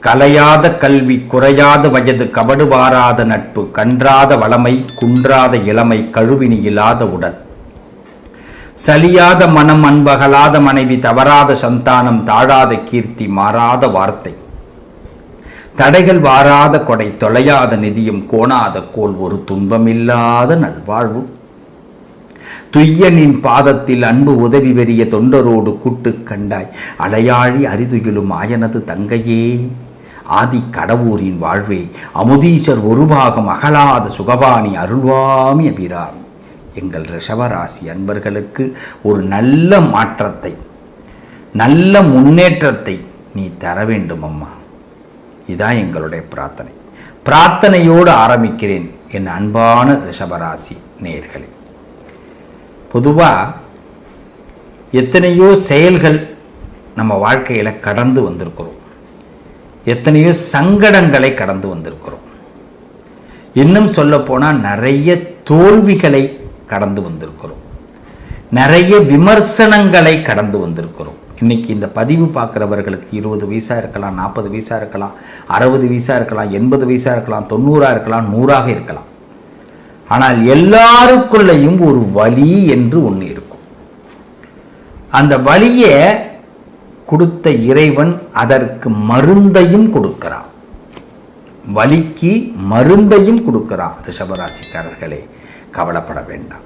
கலையாத கல்வி, குறையாத வயது, கபடு வாராத நட்பு, கன்றாத வளமை, குன்றாத இளமை, கழுவினி இல்லாத உடல், சலியாத மனம், அன்பகலாத மனைவி, தவறாத சந்தானம், தாழாத கீர்த்தி, மாறாத வார்த்தை, தடைகள் வாராத கொடை, தொலையாத நிதியும், கோணாத கோல், ஒரு துன்பமில்லாத நல்வாழ்வு, துய்யனின் பாதத்தில் அன்பு உதவி வெறிய தொண்டரோடு கூட்டு கண்டாய், அலையாழி அரிதுயிலும் ஆயனது தங்கையே, ஆதி கடவுரின் வாழ்வே, அமுதீசர் ஒரு பாகம் அகலாத சுகபாணி, அருள்வாமி அபிராமி. எங்கள் ரிஷபராசி அன்பர்களுக்கு ஒரு நல்ல மாற்றத்தை, நல்ல முன்னேற்றத்தை நீ தர வேண்டும் அம்மா. இதான் எங்களுடைய பிரார்த்தனை. பிரார்த்தனையோடு ஆரம்பிக்கிறேன் என் அன்பான ரிஷபராசி நேயர்களே. பொதுவாக எத்தனையோ செயல்கள் நம்ம வாழ்க்கையில் கடந்து வந்திருக்கிறோம், எத்தனையோ சங்கடங்களை கடந்து வந்திருக்கிறோம், இன்னும் சொல்லப்போனால் நிறைய தோல்விகளை கடந்து வந்திருக்கிறோம், நிறைய விமர்சனங்களை கடந்து வந்திருக்கிறோம். இன்னைக்கு இந்த பதிவு பார்க்குறவர்களுக்கு 20 வயசா இருக்கலாம், 40 வயசா இருக்கலாம், 60 வயசா இருக்கலாம், 80 வயசா இருக்கலாம், 90 இருக்கலாம், 100 இருக்கலாம். ஆனால் எல்லாருக்குள்ளேயும் ஒரு வலி என்று ஒன்று இருக்கும். அந்த வலியை கொடுத்த இறைவன் அதற்கு மருந்தையும் கொடுக்கிறான், வலிக்கு மருந்தையும் கொடுக்கிறான். ரிஷபராசிக்காரர்களே, கவலைப்பட வேண்டாம்.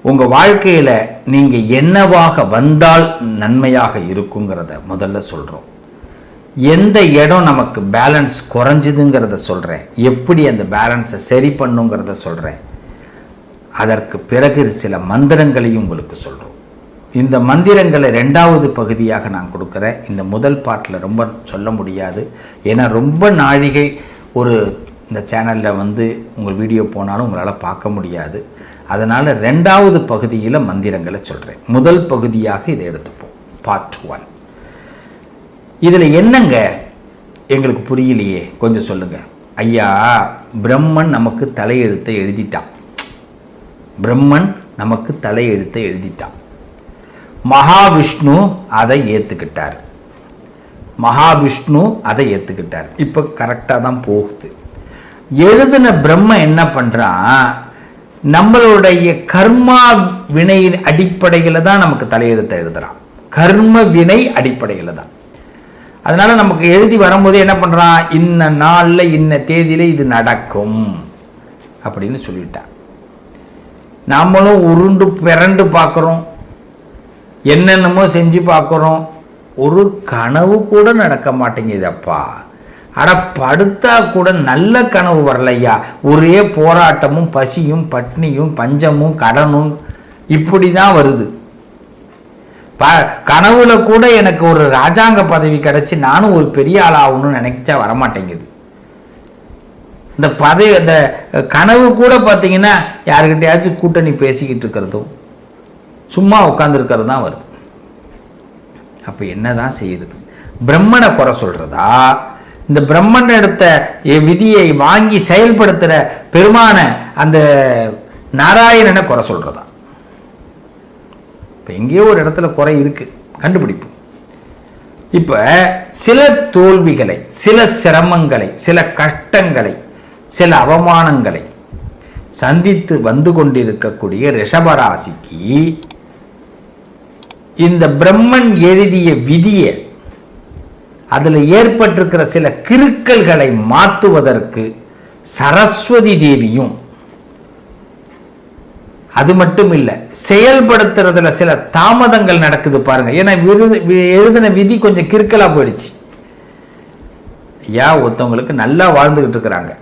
உங்கள் வாழ்க்கையில் நீங்கள் என்னவாக வந்தால் நன்மையாக இருக்குங்கிறத முதல்ல சொல்கிறோம். எந்த இடம் நமக்கு பேலன்ஸ் குறைஞ்சுதுங்கிறத சொல்கிறேன், எப்படி அந்த பேலன்ஸை சரி பண்ணுங்கிறத சொல்கிறேன். அதற்கு பிறகு சில மந்திரங்களையும் உங்களுக்கு சொல்கிறோம். இந்த மந்திரங்களை 2வது பகுதியாக நான் கொடுக்குறேன். இந்த முதல் பாட்டில் ரொம்ப சொல்ல முடியாது, ஏன்னா ரொம்ப நாழிகை ஒரு இந்த சேனலில் உங்கள் வீடியோ போனாலும் உங்களால் பார்க்க முடியாது. அதனால் 2வது பகுதியில் மந்திரங்களை சொல்கிறேன். முதல் பகுதியாக இதை எடுத்துப்போம், பார்ட் 1. இதில் என்னங்க எங்களுக்கு புரியலையே, கொஞ்சம் சொல்லுங்கள் ஐயா. பிரம்மன் நமக்கு தலையெழுத்தை எழுதிட்டான், பிரம்மன் நமக்கு தலையெழுத்தை எழுதிட்டான். மகாவிஷ்ணு அதை ஏற்றுக்கிட்டார், மகாவிஷ்ணு அதை ஏற்றுக்கிட்டார். இப்போ கரெக்டாக தான் போகுது. எழுதின பிரம்ம என்ன பண்ணுறான், நம்மளுடைய கர்மா வினையின் அடிப்படையில் தான் நமக்கு தலையெழுத்தை எழுதுறான், கர்ம வினை அடிப்படையில் தான். அதனால நமக்கு எழுதி வரும்போது என்ன பண்ணுறான், இன்ன நாளில் இன்ன தேதியில் இது நடக்கும் அப்படின்னு சொல்லிட்டான். நாமளும் உருண்டு பிறண்டு பார்க்குறோம், என்னென்னமோ செஞ்சு பார்க்குறோம், ஒரு கனவு கூட நடக்க மாட்டேங்குதப்பா. அட படுத்தா கூட நல்ல கனவு வரலையா, ஒரே போராட்டமும் பசியும் பட்னியும் பஞ்சமும் கடனும் இப்படி தான் வருது. கனவுல கூட எனக்கு ஒரு ராஜாங்க பதவி கிடைச்சி நானும் ஒரு பெரிய ஆள் ஆகணும்னு நினைச்சா வரமாட்டேங்குது. இந்த பதவி, இந்த கனவு கூட பார்த்தீங்கன்னா யாருக்கிட்டையாச்சும் கூட்டணி பேசிக்கிட்டு இருக்கிறதும் சும்மா உட்காந்துருக்கிறது தான் வருது. அப்போ என்னதான் செய்யுது, பிரம்மனை குறை சொல்றதா, இந்த பிரம்மன் எடுத்த விதியை வாங்கி செயல்படுத்துகிற பெருமான அந்த நாராயணனை குறை சொல்றதா? இப்போ எங்கேயோ ஒரு இடத்துல குறை இருக்கு, கண்டுபிடிப்போம். இப்போ சில தோல்விகளை, சில சிரமங்களை, சில கஷ்டங்களை, சில அவமானங்களை சந்தித்து வந்து கொண்டிருக்கக்கூடிய ரிஷபராசிக்கு இந்த பிரம்மன் எழுதிய விதியை, அதில் ஏற்பட்டிருக்கிற சில கிறுக்கல்களை மாற்றுவதற்கு சரஸ்வதி தேவியும், அது மட்டும் இல்லை செயல்படுத்துறதுல சில தாமதங்கள் நடக்குது பாருங்க. ஏன்னா எழுதின விதி கொஞ்சம் கிறுக்கலா போயிடுச்சு. ஐயா, ஒருத்தவங்களுக்கு நல்லா வாழ்ந்துகிட்டு இருக்கிறாங்க,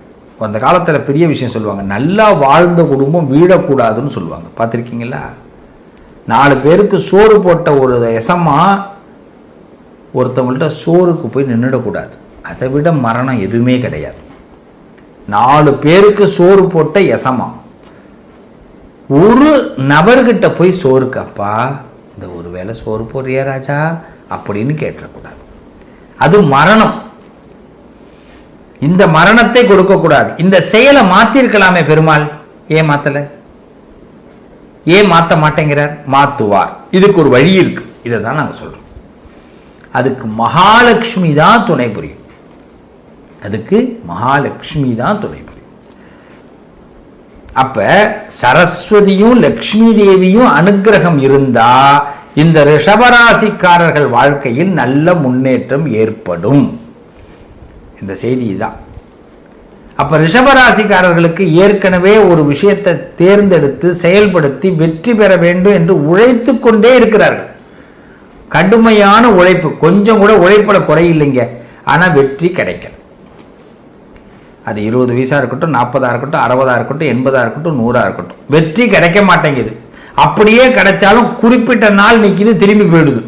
அந்த காலத்தில் பெரிய விஷயம் சொல்லுவாங்க, நல்லா வாழ்ந்த குடும்பம் வீழக்கூடாதுன்னு சொல்லுவாங்க, பார்த்துருக்கீங்களா? 4 பேருக்கு சோறு போட்ட ஒரு எசமா ஒருத்தவங்கள்ட்ட சோறுக்கு போய் நின்றுடக்கூடாது. அதை விட மரணம் எதுவுமே கிடையாது. 4 பேருக்கு சோறு போட்ட எசமா ஒரு நபர்கிட்ட போய் சோறுக்கு, அப்பா இந்த ஒரு வேளை சோறு போடுறியா ராஜா அப்படின்னு கேட்டக்கூடாது. அது மரணம். இந்த மரணத்தை கொடுக்கக்கூடாது. இந்த செயலை மாத்திருக்கலாமே பெருமாள், ஏன் மாத்தல? ஏன் மாற்ற மாட்டேங்கிறார்? மாத்துவார். இதுக்கு ஒரு வழி இருக்கு, இதை தான் நாங்கள் சொல்றோம். அதுக்கு மகாலட்சுமி தான் துணை புரியும். அதுக்கு மகாலட்சுமி தான் துணை புரியும். அப்ப சரஸ்வதியும் லக்ஷ்மி தேவியும் அனுகிரகம் இருந்தா இந்த ரிஷபராசிக்காரர்கள் வாழ்க்கையில் நல்ல முன்னேற்றம் ஏற்படும். இந்த செய்தி தான். அப்ப ரிஷபராசிக்காரர்களுக்கு ஏற்கனவே ஒரு விஷயத்தை தேர்ந்தெடுத்து செயல்படுத்தி வெற்றி பெற வேண்டும் என்று உழைத்து கொண்டே இருக்கிறார்கள். கடுமையான உழைப்பு, கொஞ்சம் கூட உழைப்பட குறையில்லைங்க. ஆனா வெற்றி கிடைக்கல. அது 20 வயசா இருக்கட்டும், 40 இருக்கட்டும், 60 இருக்கட்டும், 80 இருக்கட்டும், 100 இருக்கட்டும், வெற்றி கிடைக்க மாட்டேங்குது. அப்படியே கிடைச்சாலும் குறிப்பிட்ட நாள் நிற்கிது, திரும்பி போயிடுது.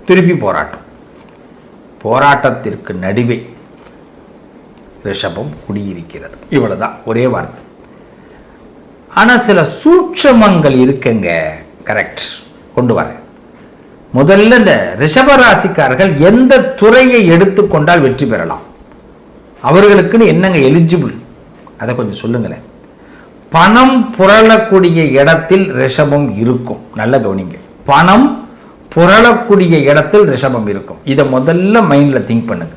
திருப்பி போராட்டம். போராட்டத்திற்கு நடுவே ரிஷபம் குடியிருக்கிறது. இவ்வளவுதான், ஒரே வார்த்தை. ஆனா சில சூட்சமங்கள் இருக்குங்க. கரெக்ட், கொண்டு வரேன். முதல்ல இந்த ரிஷபராசிக்காரர்கள் எந்த துறையை எடுத்துக்கொண்டால் வெற்றி பெறலாம், அவர்களுக்குன்னு என்னங்க எலிஜிபிள், அதை கொஞ்சம் சொல்லுங்களேன். பணம் புரளக்கூடிய இடத்தில் ரிஷபம் இருக்கும். நல்ல கவனிங்க, பணம் புரளக்கூடிய இடத்தில் ரிஷபம் இருக்கும். இதை முதல்ல மைண்ட்ல திங்க் பண்ணுங்க.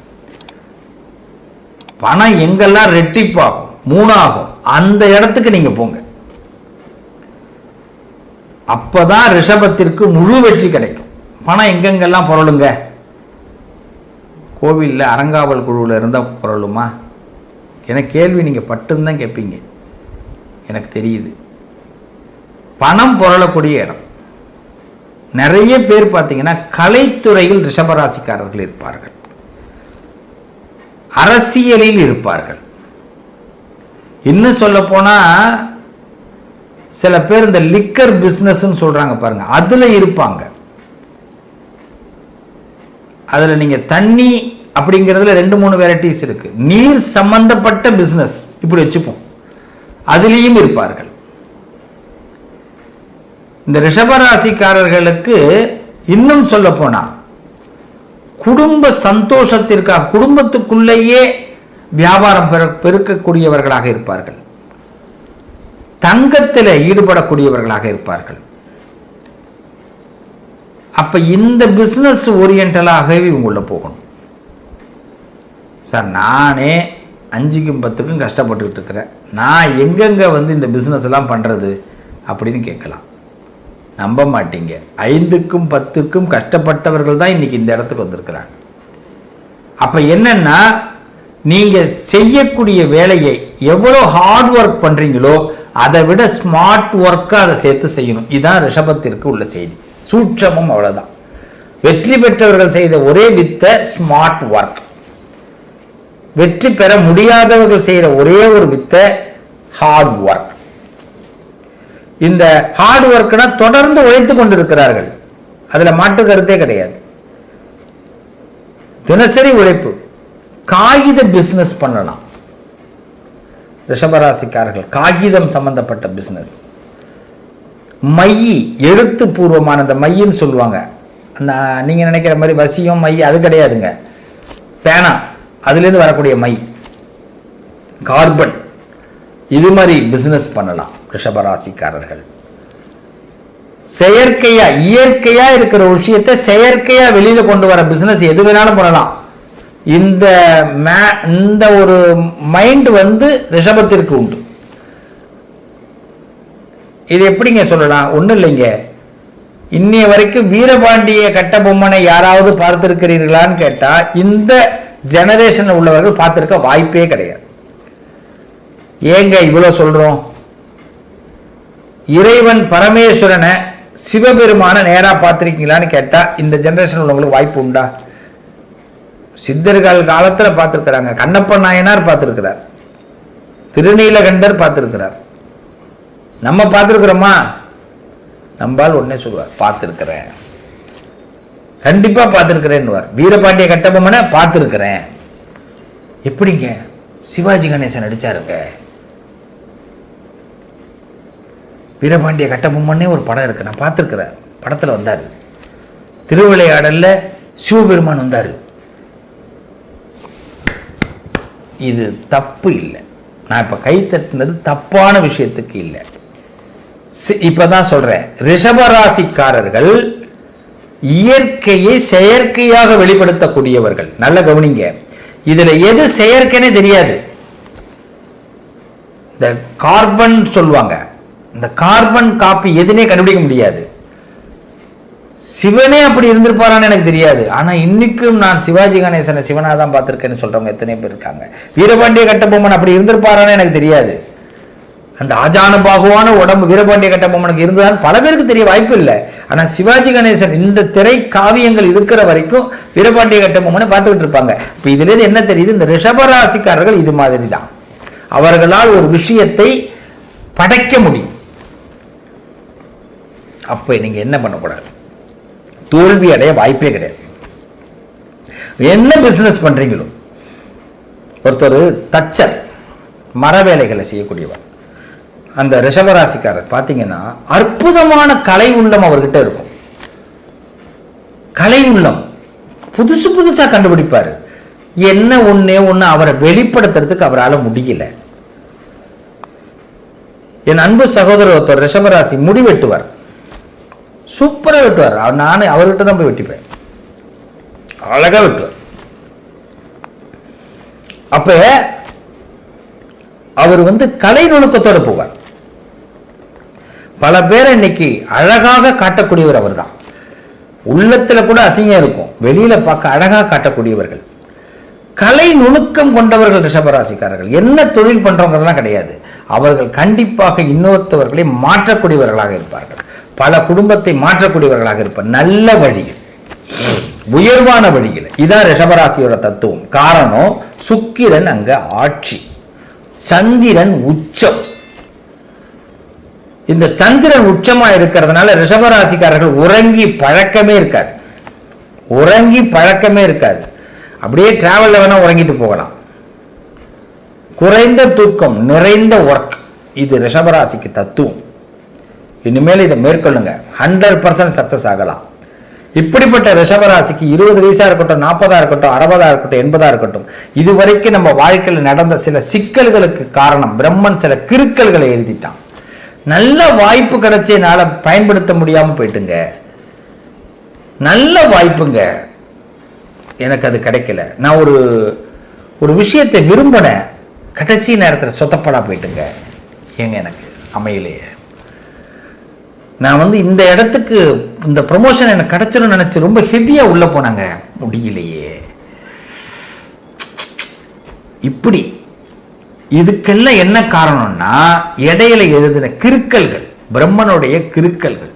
பணம் எங்கெல்லாம் ரெட்டிப்பாகும், 3 ஆகும், அந்த இடத்துக்கு நீங்க போங்க. அப்பதான் ரிஷபத்திற்கு முழு வெற்றி கிடைக்கும். பணம் எங்கெங்கெல்லாம் புரளுங்க. கோவிலில் அறங்காவல் குழுவில் இருந்தால் புரளுமா? எனக்கு கேள்வி நீங்கள் பட்டுன்னு தான் கேட்பீங்க, எனக்கு தெரியுது. பணம் புரளக்கூடிய இடம். நிறைய பேர் பார்த்தீங்கன்னா கலைத்துறையில் ரிஷபராசிக்காரர்கள் இருப்பார்கள், அரசியலில் இருப்பார்கள். இன்னும் சொல்ல போனா சில பேர் இந்த லிக்கர் பிசினஸ் சொல்றாங்க பாருங்க, அதுல இருப்பாங்க. அதுல நீங்க தண்ணி அப்படிங்கிறதுல 2-3 வெரைட்டிஸ் இருக்கு. நீர் சம்பந்தப்பட்ட பிசினஸ் இப்படி வச்சுப்போம், அதுலேயும் இருப்பார்கள். இந்த ரிஷபராசிக்காரர்களுக்கு இன்னும் சொல்ல போனா குடும்ப சந்தோஷத்திற்காக குடும்பத்துக்குள்ளேயே வியாபாரம் பெருக்கக்கூடியவர்களாக இருப்பார்கள். தங்கத்தில் ஈடுபடக்கூடியவர்களாக இருப்பார்கள். அப்ப இந்த பிசினஸ் ஓரியன்டலாகவே இவங்க போகணும். சார், நானே 5க்கும் 10க்கும் கஷ்டப்பட்டுக்கிட்டு இருக்கிறேன், நான் எங்கெங்க இந்த பிசினஸ் எல்லாம் பண்றது அப்படின்னு கேட்கலாம். நம்ப மாட்டீங்க, 5க்கும் 10க்கும் கஷ்டப்பட்டவர்கள் தான் இன்னைக்கு இந்த இடத்துக்கு வந்திருக்கிறாங்க. அப்ப என்னன்னா, நீங்க செய்யக்கூடிய வேலையை எவ்வளவு ஹார்ட் ஒர்க் பண்றீங்களோ அதை விட ஸ்மார்ட் ஒர்க்கா அதை சேர்த்து செய்யணும். இதுதான் ரிஷபத்திற்கு உள்ள செய்தி. சூட்சமும் அவ்வளவுதான். வெற்றி பெற்றவர்கள் செய்த ஒரே வித்த ஸ்மார்ட் ஒர்க். வெற்றி பெற முடியாதவர்கள் செய்யற ஒரே ஒரு வித்த ஹார்ட் ஒர்க். இந்த ஹார்ட் ஒர்க்னா தொடர்ந்து உழைத்துக் கொண்டிருக்கிறார்கள், அதுல மாற்று கருத்தே கிடையாது. தினசரி உழைப்பு. காகித பிசினஸ் பண்ணலாம் ரிஷபராசிக்காரர்கள், காகிதம் சம்பந்தப்பட்ட பிசினஸ். மை, எழுத்து பூர்வமான அந்த மைன்னு சொல்லுவாங்க, அந்த நீங்க நினைக்கிற மாதிரி வசியம் மை அது கிடையாதுங்க. பேனா, அதுலேருந்து வரக்கூடிய மை, கார்பன், இது மாதிரி பிசினஸ் பண்ணலாம் ரிஷபராசிக்காரர்கள். செயற்கையா இயற்கையா இருக்கிற விஷயத்தை செயற்கையா வெளியில கொண்டு வர பிசினஸ் எது வேணாலும் பண்ணலாம். இந்த ஒரு மைண்ட் ரிஷபத்திற்கு உண்டு. இது எப்படிங்க சொல்லலாம்? ஒண்ணும் இல்லைங்க, இன்னைய வரைக்கும் வீரபாண்டிய கட்டபொம்மனை யாராவது பார்த்திருக்கிறீர்களான்னு கேட்டா இந்த ஜெனரேஷன் உள்ளவர்கள் பார்த்திருக்க வாய்ப்பே கிடையாது. ஏங்க இவ்வளவு சொல்றோம்? இறைவன் பரமேஸ்வரனை சிவபெருமான நேரா பார்த்திருக்கீங்களான்னு கேட்டா இந்த ஜெனரேஷன் உள்ளவங்களுக்கு வாய்ப்பு உண்டா? சித்தர்கள் காலத்துல பார்த்திருக்கிறாங்க. கண்ணப்ப நாயனார் பார்த்திருக்கிறார், திருநீலகண்டர் பார்த்திருக்கிறார். நம்ம பார்த்திருக்கிறோமா? நம்பால் உடனே சொல்லுவார், பார்த்திருக்கிறேன், கண்டிப்பா பார்த்திருக்கிறேன்னு. வீரபாண்டிய கட்டபொம்மனை பார்த்திருக்கிறேன். எப்படிங்க? சிவாஜி கணேசன் நடிச்சாருங்க. வீரபாண்டிய கட்டபொம்மனே ஒரு படம் இருக்கு, நான் பார்த்திருக்கிறேன். படத்துல வந்தாரு. திருவிளையாடல்ல சிவபெருமான் வந்தாரு. இது தப்பு இல்லை. நான் இப்ப கை தட்டினது தப்பான விஷயத்துக்கு இல்லை. இப்பதான் சொல்றேன், ரிஷபராசிக்காரர்கள் இயற்கையை செயற்கையாக வெளிப்படுத்தக்கூடியவர்கள். நல்ல கவனிங்க, இதுல எது செயற்கைனே தெரியாது. இந்த கார்பன் சொல்லுவாங்க, இந்த கார்பன் காப்பி எதுனே கண்டுபிடிக்க முடியாது. சிவனே அப்படி இருந்திருப்பாரான்னு எனக்கு தெரியாது. ஆனா இன்னைக்கும் நான் சிவாஜி கணேசனை சிவனா தான் பார்த்திருக்கேன்னு சொல்றவங்க எத்தனை பேர் இருக்காங்க. வீரபாண்டிய கட்டபொம்மன் அப்படி இருந்திருப்பாரான்னு எனக்கு தெரியாது. அந்த ஆஜானுபாகுவான உடம்பு வீரபாண்டிய கட்டபொம்மனுக்கு இருந்ததான் பல பேருக்கு தெரிய வாய்ப்பு இல்லை. ஆனா சிவாஜி கணேசன் இந்த திரை காவியங்கள் இருக்கிற வரைக்கும் வீரபாண்டிய கட்டபொம்மனை பார்த்துக்கிட்டு இருப்பாங்க. இப்ப இதுல இருந்து என்ன தெரியுது, இந்த ரிஷபராசிக்காரர்கள் இது மாதிரி தான். அவர்களால் ஒரு விஷயத்தை படைக்க முடியும். அப்ப நீங்க என்ன பண்ணக்கூடாது, தோல்வி அடைய வாய்ப்பே கிடையாது. என்ன பிசினஸ் பண்றீங்களோ, ஒருத்தர் தச்சர், மர வேலைகளை செய்யக்கூடியவர், அந்த ரிஷபராசிக்காரர் பார்த்தீங்கன்னா அற்புதமான கலை உள்ளம் அவர்கிட்ட இருக்கும். கலை உள்ளம் புதுசு புதுசா கண்டுபிடிப்பாரு. என்ன ஒண்ணே ஒண்ணு அவரை வெளிப்படுத்துறதுக்கு அவரால் முடியல. என் அன்பு சகோதரர் ஒருத்தர் ரிஷபராசி முடி வெட்டுவார், சூப்பரா வெட்டுவார். நானே அவர்கிட்ட தான் போய் வெட்டிப்பேன், அழகா வெட்டுவார். அப்ப அவர் கலை நுணுக்கத்தோட போவார். பல பேரை இன்னைக்கு அழகாக காட்டக்கூடியவர் அவர் தான். உள்ளத்துல கூட அசிங்கம் இருக்கும், வெளியில பார்க்க அழகாக காட்டக்கூடியவர்கள். கலை நுணுக்கம் கொண்டவர்கள் ரிஷபராசிக்காரர்கள். என்ன தொழில் பண்றவங்கலாம் கிடையாது, அவர்கள் கண்டிப்பாக இன்னொருத்தவர்களை மாற்றக்கூடியவர்களாக இருப்பார்கள். பல குடும்பத்தை மாற்றக்கூடியவர்களாக இருப்பார். நல்ல வழியில், உயர்வான வழியில். இதான் ரிஷபராசியோட தத்துவம். காரணம், சுக்கிரன் அங்க ஆட்சி, சந்திரன் உச்சம். இந்த சந்திரன் உச்சமா இருக்கிறதுனால ரிஷபராசிக்காரர்கள் உறங்கி பழக்கமே இருக்காது. உறங்கி பழக்கமே இருக்காது. அப்படியே டிராவல்ல வேணா உறங்கிட்டு போகலாம். குறைந்த தூக்கம், நிறைந்த ஒர்க், இது ரிஷபராசிக்கு தத்துவம். இனிமேல் இதை மேற்கொள்ளுங்க, 100% சக்சஸ் ஆகலாம். இப்படிப்பட்ட ரிஷபராசிக்கு 20 வயசா இருக்கட்டும், 40 இருக்கட்டும், 60 இருக்கட்டும், 80 இருக்கட்டும், இதுவரைக்கும் நம்ம வாழ்க்கையில் நடந்த சில சிக்கல்களுக்கு காரணம் பிரம்மன் சில கிறுக்கல்களை எழுதிட்டான். நல்ல வாய்ப்பு கிடைச்சனால பயன்படுத்த முடியாம போயிட்டுங்க. நல்ல வாய்ப்புங்க, எனக்கு அது கிடைக்கல. நான் ஒரு விஷயத்தை விரும்பினேன், கடைசி நேரத்தில் சொத்தப்படா போயிட்டுங்க. ஏங்க எனக்கு அமையலையே. நான் இந்த இடத்துக்கு இந்த ப்ரொமோஷன் எனக்கு கிடைச்சிடும் நினைச்சு ரொம்ப ஹெவியா உள்ள போனாங்க, முடியலையே. இப்படி இதுக்கெல்லாம் என்ன காரணம்னா இடையில எழுதின கிறுக்கல்கள், பிரம்மனுடைய கிறுக்கல்கள்.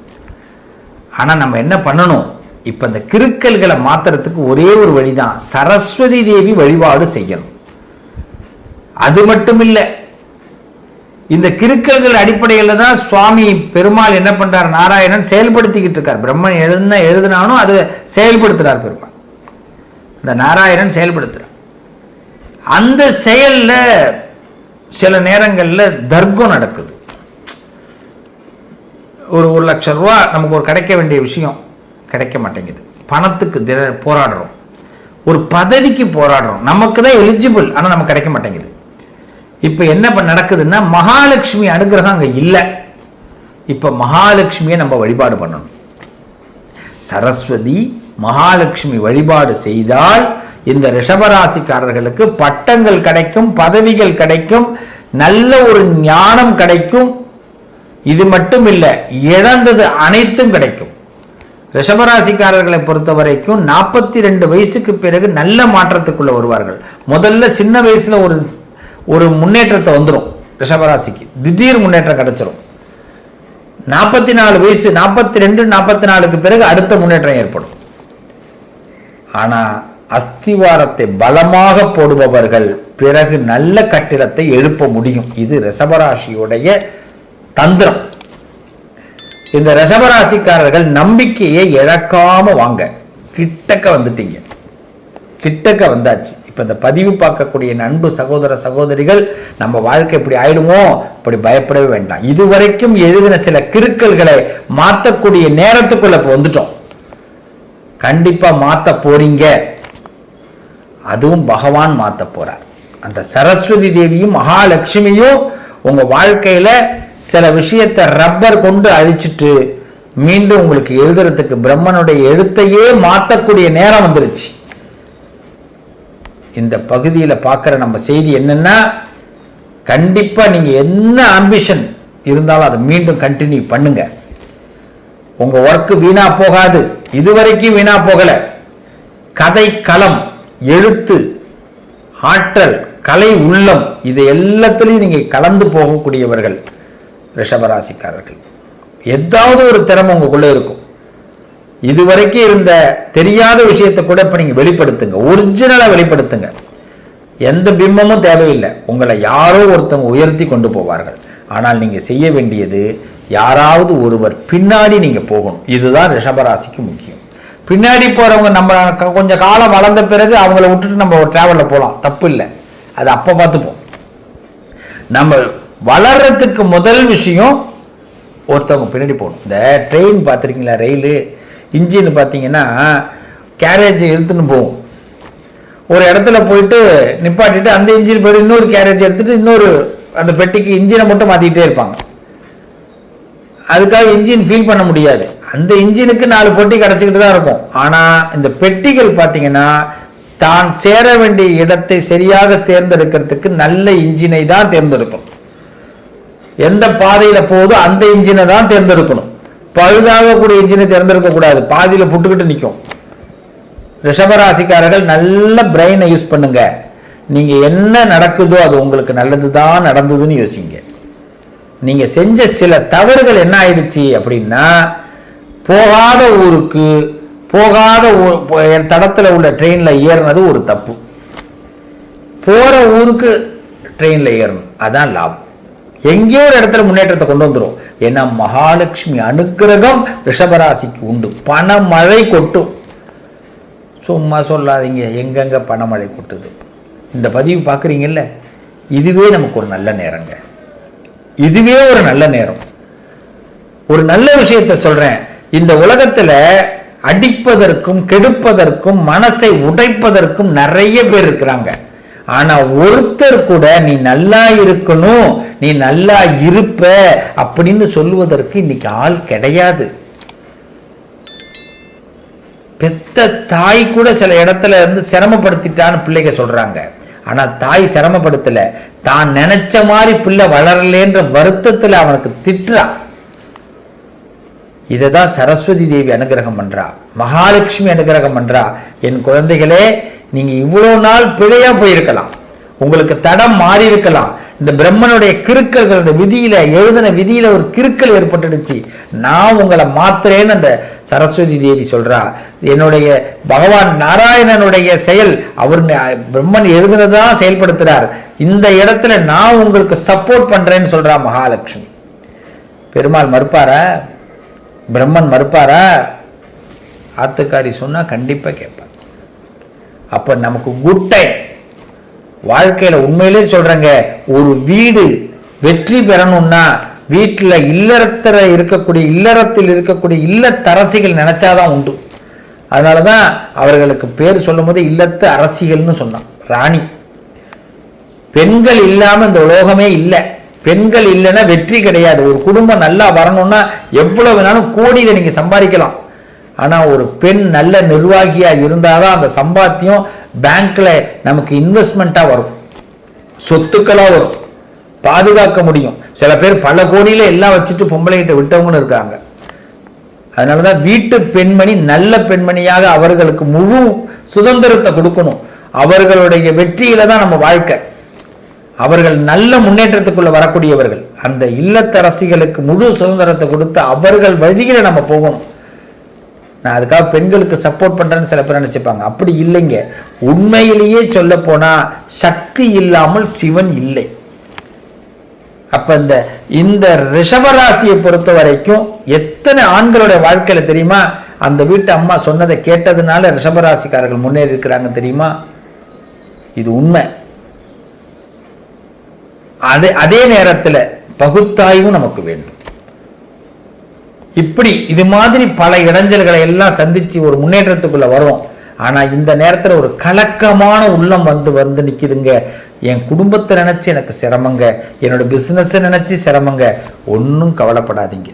ஆனா நம்ம என்ன பண்ணணும், இப்ப இந்த கிறுக்கல்களை மாத்துறதுக்கு ஒரே ஒரு வழிதான், சரஸ்வதி தேவி வழிபாடு செய்யணும். அது மட்டும் இல்லை, இந்த கிறுக்கல்கள் அடிப்படையில் தான் சுவாமி பெருமாள் என்ன பண்றார், நாராயணன் செயல்படுத்திக்கிட்டு இருக்கார். பிரம்மன் எழுதினாலும் அது செயல்படுத்துறார் பெருமாள், இந்த நாராயணன் செயல்படுத்துறார். அந்த செயல்ல சில நேரங்களில் தர்க்கம் நடக்குது. ஒரு 1 லட்சம் ரூபா நமக்கு ஒரு கிடைக்க வேண்டிய விஷயம் கிடைக்க மாட்டேங்குது. பணத்துக்கு போராடுறோம், ஒரு பதவிக்கு போராடுறோம், நமக்கு தான் எலிஜிபிள், ஆனால் நமக்கு கிடைக்க மாட்டேங்குது. இப்ப என்ன நடக்குதுன்னா, மகாலட்சுமி அனுகிரகம் அங்க இல்லை. இப்ப மகாலட்சுமியை நம்ம வழிபாடு பண்ணணும். சரஸ்வதி மகாலட்சுமி வழிபாடு செய்தால் இந்த ரிஷபராசிக்காரர்களுக்கு பட்டங்கள் கிடைக்கும், பதவிகள் கிடைக்கும், நல்ல ஒரு ஞானம் கிடைக்கும். இது மட்டும் இல்லை, இழந்தது அனைத்தும் கிடைக்கும். ரிஷபராசிக்காரர்களை பொறுத்த வரைக்கும் 42 வயசுக்கு பிறகு நல்ல மாற்றத்துக்குள்ள வருவார்கள். முதல்ல சின்ன வயசுல ஒரு முன்னேற்றத்தை வந்துடும் ரிஷபராசிக்கு, திடீர் முன்னேற்றம் கிடைச்சிடும். 44 வயசு, 42, 44க்கு பிறகு அடுத்த முன்னேற்றம் ஏற்படும். ஆனா அஸ்திவாரத்தை பலமாக போடுபவர்கள் பிறகு நல்ல கட்டிடத்தை எழுப்ப முடியும். இது ரிஷபராசியுடைய தந்திரம். இந்த ரிஷபராசிக்காரர்கள் நம்பிக்கையை இழக்காம வாங்க. கிட்டக்க வந்துட்டீங்க, கிட்டக்க வந்தாச்சு. இப்ப இந்த பதிவு பார்க்கக்கூடிய அன்பு சகோதர சகோதரிகள், நம்ம வாழ்க்கை இப்படி ஆயிடுமோ, இப்படி பயப்படவே வேண்டாம். இதுவரைக்கும் எழுதின சில கிறுக்கல்களை மாற்றக்கூடிய நேரத்துக்குள்ள இப்ப வந்துட்டோம். கண்டிப்பா மாத்த போறீங்க. அதுவும் பகவான் மாத்த போறார். அந்த சரஸ்வதி தேவியும் மகாலட்சுமியும் உங்க வாழ்க்கையில சில விஷயத்தை ரப்பர் கொண்டு அழிச்சிட்டு மீண்டும் உங்களுக்கு எழுதுறதுக்கு பிரம்மனுடைய எழுத்தையே மாற்றக்கூடிய நேரம் வந்துருச்சு. இந்த பகுதியில் பார்க்குற நம்ம செய்தி என்னன்னா, கண்டிப்பாக நீங்கள் என்ன ஆம்பிஷன் இருந்தாலும் அதை மீண்டும் கண்டினியூ பண்ணுங்க. உங்க ஒர்க்கு வீணா போகாது. இதுவரைக்கும் வீணா போகல. கதை களம், எழுத்து, ஆற்றல், கலை உள்ளம், இது எல்லாத்திலையும் நீங்க கலந்து போகக்கூடியவர்கள் ரிஷபராசிக்காரர்கள். ஏதாவது ஒரு திறமை உங்களுக்குள்ள இருக்கும். இதுவரைக்கும் இருந்த தெரியாத விஷயத்தை கூட இப்ப நீங்க வெளிப்படுத்துங்க, ஒரிஜினலா வெளிப்படுத்துங்க. எந்த பிம்பமும் தேவையில்லை. உங்களை யாரோ ஒருத்தவங்க உயர்த்தி கொண்டு போவார்கள். ஆனால் நீங்க செய்ய வேண்டியது, யாராவது ஒருவர் பின்னாடி நீங்க போகணும். இதுதான் ரிஷபராசிக்கு முக்கியம். பின்னாடி போறவங்க நம்ம கொஞ்சம் காலம் வளர்ந்த பிறகு அவங்கள விட்டுட்டு நம்ம டிராவல்ல போகலாம், தப்பு இல்லை. அது அப்ப பார்த்துப்போம். நம்ம வளர்றதுக்கு முதல் விஷயம் ஒருத்தவங்க பின்னாடி போகணும். இந்த ட்ரெயின் பார்த்துருக்கீங்களா, ரயிலு இன்ஜின் பார்த்தீங்கன்னா கேரேஜ் எடுத்துன்னு போகும். ஒரு இடத்துல போயிட்டு நிப்பாட்டிட்டு அந்த இன்ஜின் போயிட்டு இன்னொரு கேரேஜ் எடுத்துட்டு இன்னொரு அந்த பெட்டிக்கு இன்ஜினை மட்டும் மாற்றிக்கிட்டே இருப்பாங்க. அதுக்காக இன்ஜின் ஃபீல் பண்ண முடியாது. அந்த இன்ஜினுக்கு 4 பெட்டி கிடச்சிக்கிட்டு தான் இருக்கும். ஆனால் இந்த பெட்டிகள் பார்த்தீங்கன்னா தான் சேர வேண்டிய இடத்தை சரியாக தேர்ந்தெடுக்கிறதுக்கு நல்ல இன்ஜினை தான் தேர்ந்தெடுக்கணும். எந்த பாதையில் போகுதோ அந்த இன்ஜினை தான் தேர்ந்தெடுக்கணும். பழுதாகக்கூடிய இன்ஜினை தேர்ந்தெடுக்க கூடாது, பாதியில் புட்டுக்கிட்டு நிற்கும். ரிஷபராசிக்காரர்கள் நல்ல பிரெயினை யூஸ் பண்ணுங்க. நீங்க என்ன நடக்குதோ அது உங்களுக்கு நல்லதுதான் நடந்ததுன்னு யோசிங்க. நீங்க செஞ்ச சில தவறுகள் என்ன ஆயிடுச்சு அப்படின்னா, போகாத ஊருக்கு போகாத தடத்துல உள்ள ட்ரெயின்ல ஏறினது ஒரு தப்பு. போற ஊருக்கு ட்ரெயின்ல ஏறணும், அதான் லாபம். எங்கேயோ ஒரு இடத்துல முன்னேற்றத்தை கொண்டு வந்துடும். ஏன்னா மகாலட்சுமி அனுக்கிரகம் ரிஷபராசிக்கு உண்டு. பணமழை கொட்டும். சும்மா சொல்லாதீங்க, எங்கெங்க பணமழை கொட்டுது. இந்த பதிவு பார்க்குறீங்கல்ல, இதுவே நமக்கு ஒரு நல்ல நேரங்க. இதுவே ஒரு நல்ல நேரம். ஒரு நல்ல விஷயத்தை சொல்றேன். இந்த உலகத்துல அடிப்பதற்கும் கெடுப்பதற்கும் மனசை உடைப்பதற்கும் நிறைய பேர் இருக்கிறாங்க. ஆனா ஒருத்தர் கூட நீ நல்லா இருக்கணும், நீ நல்லா இருப்ப அப்படின்னு சொல்லுவதற்கு இன்னைக்கு ஆள் கிடையாது. பெத்த தாய் கூட சில இடத்துல இருந்து சிரமப்படுத்திட்டான்னு பிள்ளைங்க சொல்றாங்க. ஆனா தாய் சிரமப்படுத்தல, தான் நினைச்ச மாதிரி பிள்ளை வளரலன்ற வருத்தத்துல அவனுக்கு திட்டுறா. இததான் சரஸ்வதி தேவி அனுகிரகம் பண்றா, மகாலட்சுமி அனுகிரகம் பண்றா. என் குழந்தைகளே, நீங்க இவ்வளவு நாள் பிழையா போயிருக்கலாம், உங்களுக்கு தடம் மாறி இருக்கலாம். இந்த பிரம்மனுடைய கிறுக்கல்கள், விதியில எழுதின விதியில ஒரு கிறுக்கல் ஏற்பட்டுடுச்சு. நான் உங்களை மாத்துறேன்னு அந்த சரஸ்வதி தேவி சொல்றா. என்னுடைய பகவான் நாராயணனுடைய செயல், அவர் பிரம்மன் எழுதுனதான் செயல்படுத்துறார். இந்த இடத்துல நான் உங்களுக்கு சப்போர்ட் பண்றேன்னு சொல்றா மகாலட்சுமி. பெருமாள் மறுப்பாரா? பிரம்மன் மறுப்பாரா? ஆத்துக்காரி சொன்னா கண்டிப்பா கேட்பார். அப்ப நமக்கு குட் டைம். வாழ்க்கையில உண்மையிலே சொல்றேங்க, ஒரு வீடு வெற்றி பெறணும்னா வீட்டுல இல்லறத்தில் இருக்கக்கூடிய இல்லத்தரசிகள் நினைச்சாதான் உண்டு. அதனாலதான் அவர்களுக்கு பேர் சொல்லும் போது இல்லத்து அரசிகள்னு சொன்னான். ராணி. பெண்கள் இல்லாம இந்த உலோகமே இல்லை. பெண்கள் இல்லைன்னா வெற்றி கிடையாது. ஒரு குடும்பம் நல்லா வரணும்னா எவ்வளவு வேணாலும் கோடியில நீங்க சம்பாதிக்கலாம். ஆனா ஒரு பெண் நல்ல நிர்வாகியா இருந்தாதான் அந்த சம்பாத்தியம் பேங்க்ல நமக்கு இன்வெஸ்ட்மெண்டா வரும், சொத்துக்களா வரும், பாதுகாக்க முடியும். சில பேர் பல கோடியில எல்லாம் வச்சுட்டு பொம்பளைகிட்ட விட்டவங்கன்னு இருக்காங்க. அதனாலதான் வீட்டு பெண்மணி நல்ல பெண்மணியாக அவர்களுக்கு முழு சுதந்திரத்தை கொடுக்கணும். அவர்களுடைய வெற்றியில தான் நம்ம வாழ்க்கை. அவர்கள் நல்ல முன்னேற்றத்துக்குள்ள வரக்கூடியவர்கள். அந்த இல்லத்தரசிகளுக்கு முழு சுதந்திரத்தை கொடுத்து அவர்கள் வழியில நம்ம போகணும். நான் அதுக்காக பெண்களுக்கு சப்போர்ட் பண்றேன்னு சில பேர் நினைச்சுப்பாங்க. அப்படி இல்லைங்க. உண்மையிலேயே சொல்ல போனா சக்தி இல்லாமல் சிவன் இல்லை. அப்ப இந்த ரிஷபராசியை பொறுத்த வரைக்கும் எத்தனை ஆண்களுடைய வாழ்க்கையில தெரியுமா, அந்த வீட்டு அம்மா சொன்னதை கேட்டதுனால ரிஷபராசிக்காரர்கள் முன்னேறி இருக்கிறாங்க தெரியுமா? இது உண்மை. அதே நேரத்தில் பகுத்தாய்வும் நமக்கு வேண்டும். இப்படி இது மாதிரி பல இடைஞ்சல்களை எல்லாம் சந்திச்சு ஒரு முன்னேற்றத்துக்குள்ள வரும். ஆனா இந்த நேரத்துல ஒரு கலக்கமான உள்ளம் வந்து நிக்குதுங்க. என் குடும்பத்தை நினைச்சு எனக்கு சிரமங்க, என்னோட பிசினஸ் நினைச்சு சிரமங்க. ஒன்னும் கவலைப்படாதீங்க.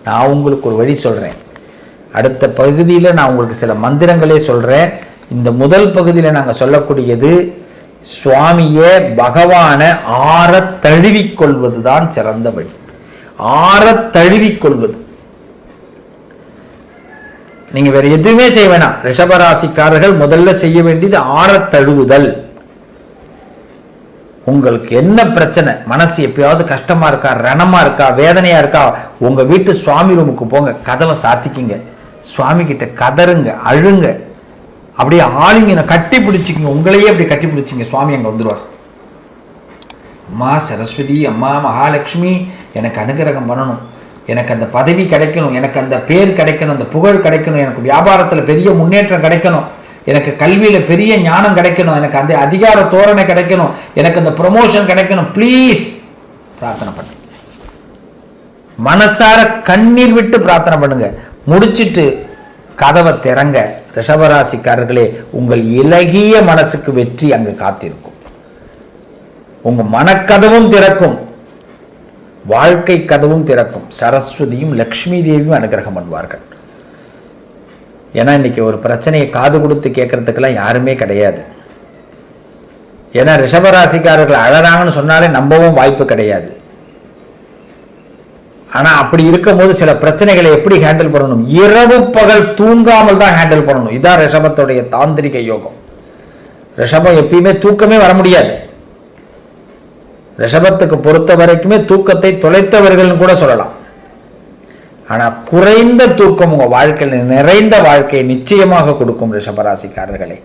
நான் உங்களுக்கு ஒரு வழி சொல்கிறேன். அடுத்த பகுதியில் நான் உங்களுக்கு சில மந்திரங்களே சொல்கிறேன். இந்த முதல் பகுதியில் நாங்கள் சொல்லக்கூடியது சுவாமியை பகவானை ஆற தழுவிக்கொள்வது தான் சிறந்த வழி. ஆற தழுவிக்கொள்வது. நீங்க வேற எதுவுமே செய்ய வேணாம். ரிஷபராசிக்காரர்கள் முதல்ல செய்ய வேண்டியது ஆற தழுவுதல். உங்களுக்கு என்ன பிரச்சனை, மனசு எப்பயாவது கஷ்டமா இருக்கா, ரணமா இருக்கா, வேதனையா இருக்கா, உங்க வீட்டு சுவாமி ரூமுக்கு போங்க, கதவை சாத்திக்கிங்க, சுவாமி கிட்ட கதறுங்க, அழுங்க, அப்படியே ஆளுங்க கட்டி பிடிச்சிக்கிங்க, உங்களையே அப்படி கட்டி பிடிச்சிங்க, சுவாமி அங்க வந்துடுவார். அம்மா சரஸ்வதி, அம்மா மகாலட்சுமி, எனக்கு அனுகிரகம் பண்ணணும், எனக்கு அந்த பதவி கிடைக்கணும், எனக்கு அந்த பேர் கிடைக்கணும், அந்த புகழ் கிடைக்கணும், எனக்கு வியாபாரத்தில் பெரிய முன்னேற்றம் கிடைக்கணும், எனக்கு கல்வியில பெரிய ஞானம் கிடைக்கணும், எனக்கு அந்த அதிகார தோரணை கிடைக்கணும், எனக்கு அந்த ப்ரமோஷன் கிடைக்கணும், ப்ளீஸ் பிரார்த்தனை பண்ணுங்க. மனசார கண்ணீர் விட்டு பிரார்த்தனை பண்ணுங்க. முடிச்சிட்டு கதவை திறங்க. ரிஷபராசிக்காரர்களே, உங்கள் இலகிய மனசுக்கு வெற்றி அங்கு காத்திருக்கும். உங்க மனக்கதவும் திறக்கும், வாழ்க்கை கதவும் திறக்கும். சரஸ்வதியும் லக்ஷ்மி தேவியும் அனுகிரகம் பண்ணுவார்கள். ஏன்னா இன்னைக்கு ஒரு பிரச்சனையை காது கொடுத்து கேட்கறதுக்கெல்லாம் யாருமே கிடையாது. ஏன்னா ரிஷபராசிக்காரர்கள் அழறாங்கன்னு சொன்னாலே நம்பவும் வாய்ப்பு கிடையாது. ஆனா அப்படி இருக்கும் போது சில பிரச்சனைகளை எப்படி ஹேண்டில் பண்ணணும், இரவு பகல் தூங்காமல் தான் ஹேண்டில் பண்ணணும். இதான் ரிஷபத்துடைய தாந்திரிக யோகம். ரிஷபம் எப்பயுமே தூக்கமே வர முடியாது. ரிஷபத்துக்கு பொறுத்த வரைக்குமே தூக்கத்தை தொலைத்தவர்கள் கூட சொல்லலாம். ஆனா குறைந்த தூக்கம் உங்க வாழ்க்கையில் நிறைந்த வாழ்க்கையை நிச்சயமாக கொடுக்கும். ரிஷபராசிக்காரர்களே,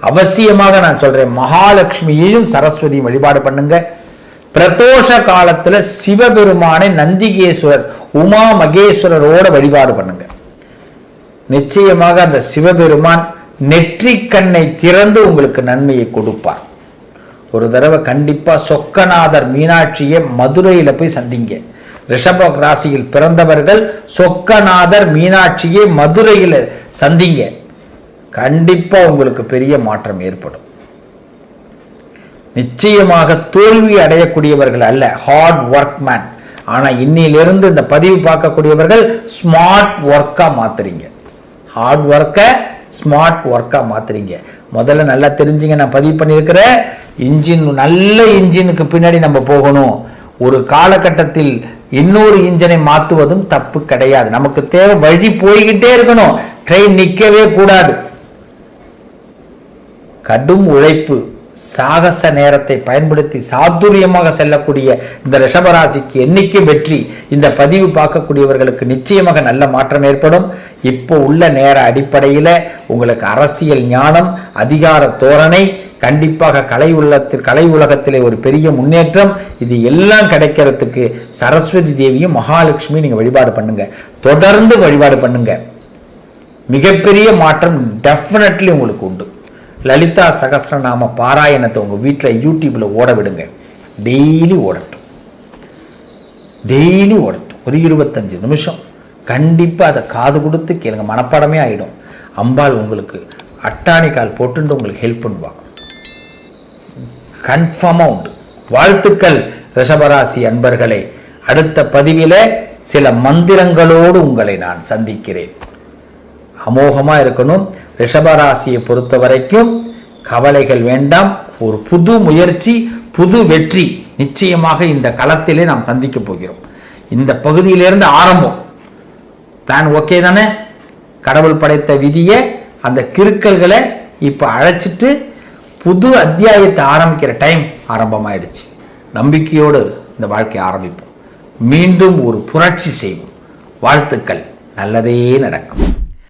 அவசியமாக நான் சொல்றேன், மகாலட்சுமியையும் சரஸ்வதியும் வழிபாடு பண்ணுங்க. பிரதோஷ காலத்துல சிவபெருமானை நந்திகேஸ்வரர் உமா மகேஸ்வரரோட வழிபாடு பண்ணுங்க. நிச்சயமாக அந்த சிவபெருமான் நெற்றிக்கண்ணை திறந்து உங்களுக்கு நன்மையை கொடுப்பார். ஒரு தடவை கண்டிப்பா சொக்கநாதர் மீனாட்சியை மதுரையில போய் சந்திங்க. ரிஷப ராசியில் பிறந்தவர்கள் சொக்கநாதர் மீனாட்சியை மதுரையில் சந்திங்க. கண்டிப்பா உங்களுக்கு பெரிய மாற்றம் ஏற்படும். நிச்சயமாக தோல்வி அடையக்கூடியவர்கள் அல்ல, ஹார்ட் ஒர்க் மேன். ஆனா இன்னிலிருந்து இந்த பதிவு பார்க்கக்கூடியவர்கள் ஸ்மார்ட் ஒர்க்கா மாத்துறீங்க. ஹார்ட் ஒர்க்கை ஸ்மார்ட் ஒர்க்கா மாத்துறீங்க. முதல்ல நல்லா தெரிஞ்சுங்க, நான் பதிவு பண்ணியிருக்கிற இன்ஜின், நல்ல இன்ஜினுக்கு பின்னாடி நம்ம போகணும். ஒரு காலகட்டத்தில் இன்னொரு இன்ஜினை மாற்றுவதும் தப்பு கிடையாது. நமக்கு தேவை வழி போய்கிட்டே இருக்கணும், ட்ரெயின் நிற்கவே கூடாது. கடும் உழைப்பு, சாகச நேரத்தை பயன்படுத்தி சாதுரியமாக செல்லக்கூடிய இந்த ரிஷபராசிக்கு என்னைக்கு வெற்றி. இந்த பதிவு பார்க்கக்கூடியவர்களுக்கு நிச்சயமாக நல்ல மாற்றம் ஏற்படும். இப்போ உள்ள நேர அடிப்படையில் உங்களுக்கு அரசியல் ஞானம், அதிகார தோரணை, கண்டிப்பாக கலை உலகத்திலே ஒரு பெரிய முன்னேற்றம், இது எல்லாம் கிடைக்கிறதுக்கு சரஸ்வதி தேவியும் மகாலட்சுமி நீங்க வழிபாடு பண்ணுங்க. தொடர்ந்து வழிபாடு பண்ணுங்க. மிகப்பெரிய மாற்றம் டெஃபினெட்லி உங்களுக்கு உண்டு. லலிதா சகஸ்ரநாம பாராயணத்தை உங்க வீட்டில் யூடியூப்ல ஓட விடுங்க. டெய்லி ஓடட்டும், டெய்லி ஓடட்டும். ஒரு 25 நிமிஷம் கண்டிப்பா அதை காது கொடுத்து கேளுங்க, மனப்பாடமே ஆயிடும். அம்பாள் உங்களுக்கு அட்டாணி கால் போட்டு உங்களுக்கு ஹெல்ப் பண்ணுவாங்க, கன்ஃபார்மா உண்டு. வாழ்த்துக்கள் ரிஷபராசி அன்பர்களே. அடுத்த பதிவில சில மந்திரங்களோடு உங்களை நான் சந்திக்கிறேன். அமோகமா இருக்கணும். ரிஷபராசியை பொறுத்த வரைக்கும் கவலைகள் வேண்டாம். ஒரு புது முயற்சி, புது வெற்றி நிச்சயமாக இந்த களத்திலே நாம் சந்திக்க போகிறோம். இந்த பகுதியிலிருந்து ஆரம்பம். பிளான் ஓகே தானே? கடவுள் படைத்த விதியை, அந்த கிறுக்கல்களை இப்ப அழைச்சிட்டு புது அத்தியாயத்தை ஆரம்பிக்கிற டைம் ஆரம்பமாயிடுச்சு. நம்பிக்கையோடு இந்த வாழ்க்கையை ஆரம்பிப்போம். மீண்டும் ஒரு புரட்சி செய்வோம். வாழ்த்துக்கள். நல்லதே நடக்கும்.